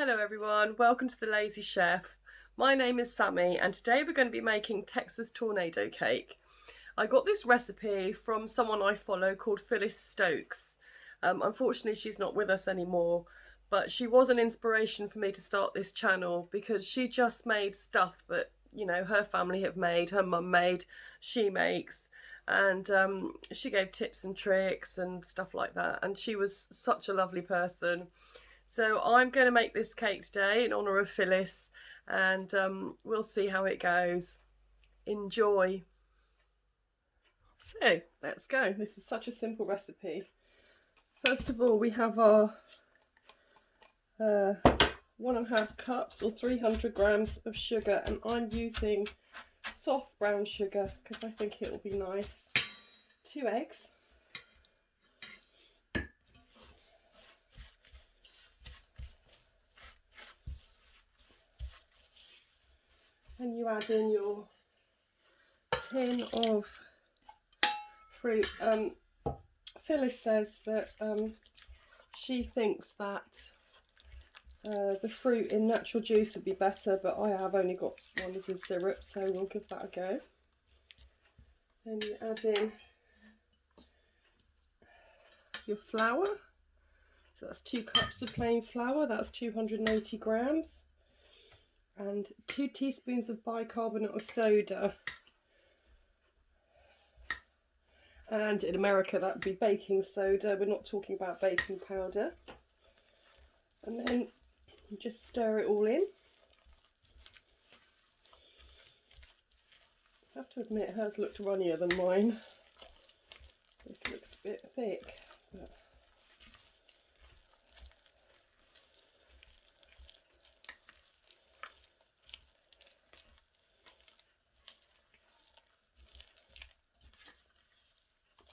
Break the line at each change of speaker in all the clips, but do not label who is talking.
Hello everyone, welcome to The Lazy Chef. My name is Sami and today we're going to be making Texas tornado cake. I got this recipe from someone I follow called Phyllis Stokes. Unfortunately she's not with us anymore, but she was an inspiration for me to start this channel because she just made stuff that, you know, her family have made, her mum made, she makes. And she gave tips and tricks and stuff like that, and she was such a lovely person. So I'm going to make this cake today in honour of Phyllis, and we'll see how it goes. Enjoy. So let's go. This is such a simple recipe. First of all, we have our 1.5 cups or 300 grams of sugar, and I'm using soft brown sugar because I think it will be nice. 2 eggs. And you add in your tin of fruit. Phyllis says that she thinks that the fruit in natural juice would be better, but I have only got ones in syrup, so we'll give that a go. Then you add in your flour. So that's 2 cups of plain flour, that's 280 grams. And 2 teaspoons of bicarbonate of soda, and in America that would be baking soda, we're not talking about baking powder. And then you just stir it all in. I have to admit hers looked runnier than mine. This looks a bit thick, but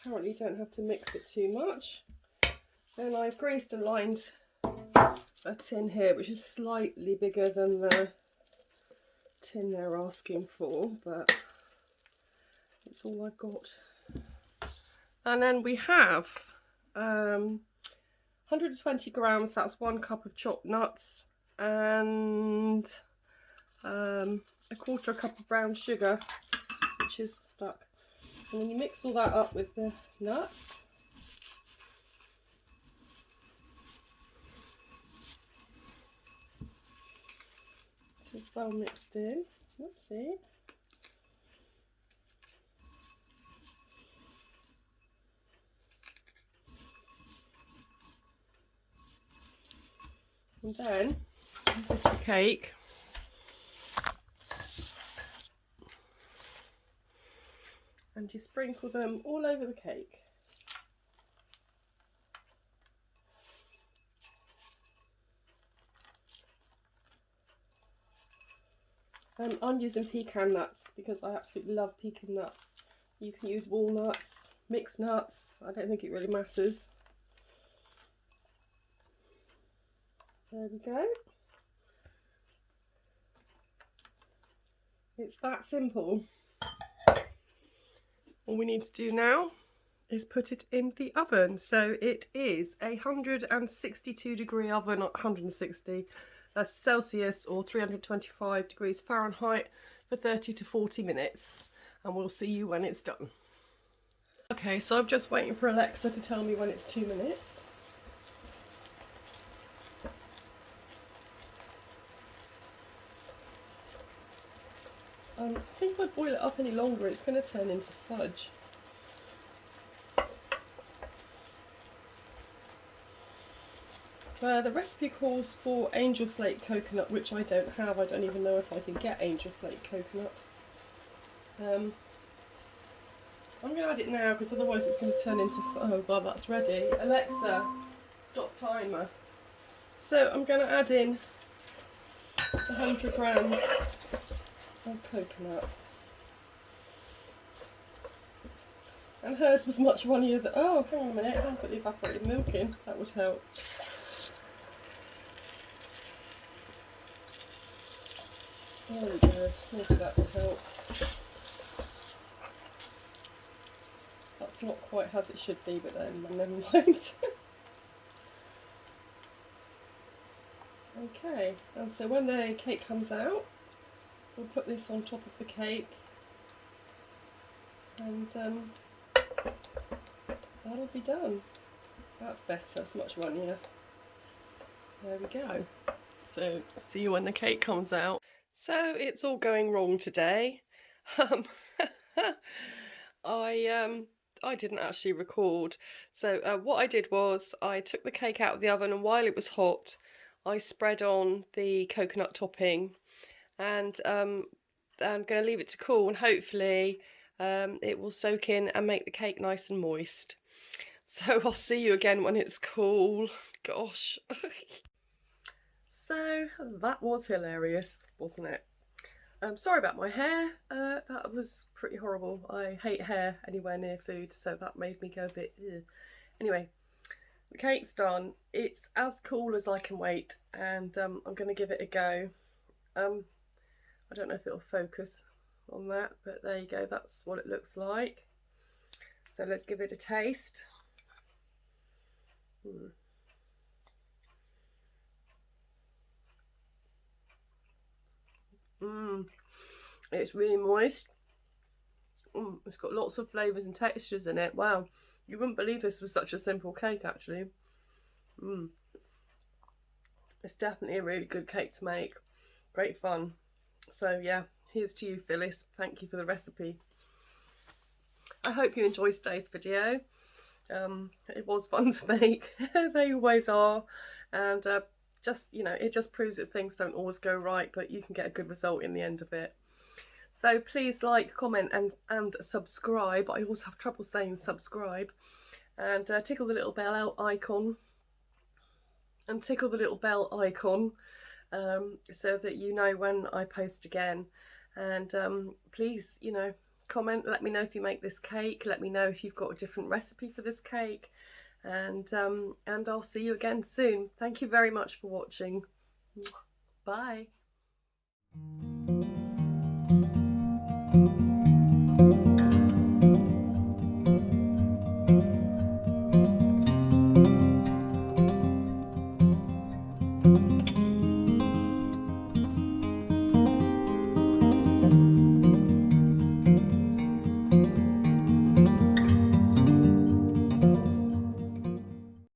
apparently you don't have to mix it too much. Then I've greased and lined a tin here, which is slightly bigger than the tin they're asking for, but it's all I've got. And then we have 120 grams, that's 1 cup of chopped nuts, and 1/4 cup of brown sugar, which is stuck. And then you mix all that up with the nuts. So it's well mixed in. Oopsie. And then you put your cake. And you sprinkle them all over the cake. I'm using pecan nuts because I absolutely love pecan nuts. You can use walnuts, mixed nuts, I don't think it really matters. There we go. It's that simple. All we need to do now is put it in the oven. So it is a 162 degree oven, not 160 Celsius or 325 degrees Fahrenheit for 30 to 40 minutes. And we'll see you when it's done. Okay, so I'm just waiting for Alexa to tell me when it's 2 minutes. I think if I boil it up any longer, it's going to turn into fudge. The recipe calls for angel flake coconut, which I don't have. I don't even know if I can get angel flake coconut. I'm going to add it now because otherwise it's going to turn into... Oh, well, that's ready. Alexa, stop timer. So I'm going to add in 100 grams of coconut. And hers was much runnier than... Oh, hang on a minute, I haven't put the evaporated milk in. That would help. There we go, maybe that will help. That's not quite as it should be, but then never mind. Okay, and so when the cake comes out, we'll put this on top of the cake, and that'll be done. That's better, it's much runnier. There we go. So see you when the cake comes out. So it's all going wrong today. Um, I didn't actually record. So what I did was I took the cake out of the oven, and while it was hot, I spread on the coconut topping, and I'm going to leave it to cool, and hopefully it will soak in and make the cake nice and moist. So I'll see you again when it's cool. Gosh. So that was hilarious, wasn't it? Sorry about my hair. That was pretty horrible. I hate hair anywhere near food, so that made me go a bit. Ugh. Anyway, the cake's done. It's as cool as I can wait, and I'm going to give it a go. I don't know if it'll focus on that, but there you go. That's what it looks like. So let's give it a taste. It's really moist. It's got lots of flavours and textures in it. Wow, you wouldn't believe this was such a simple cake, actually. It's definitely a really good cake to make. Great fun. So yeah, here's to you, Phyllis. Thank you for the recipe. I hope you enjoyed today's video. It was fun to make. They always are. And just, you know, it just proves that things don't always go right, but you can get a good result in the end of it. So please like, comment and subscribe. I always have trouble saying subscribe. And tickle the little bell icon. And tickle the little bell icon so that you know when I post again. And please, you know, comment, let me know if you make this cake, let me know if you've got a different recipe for this cake, and I'll see you again soon. Thank you very much for watching. Bye.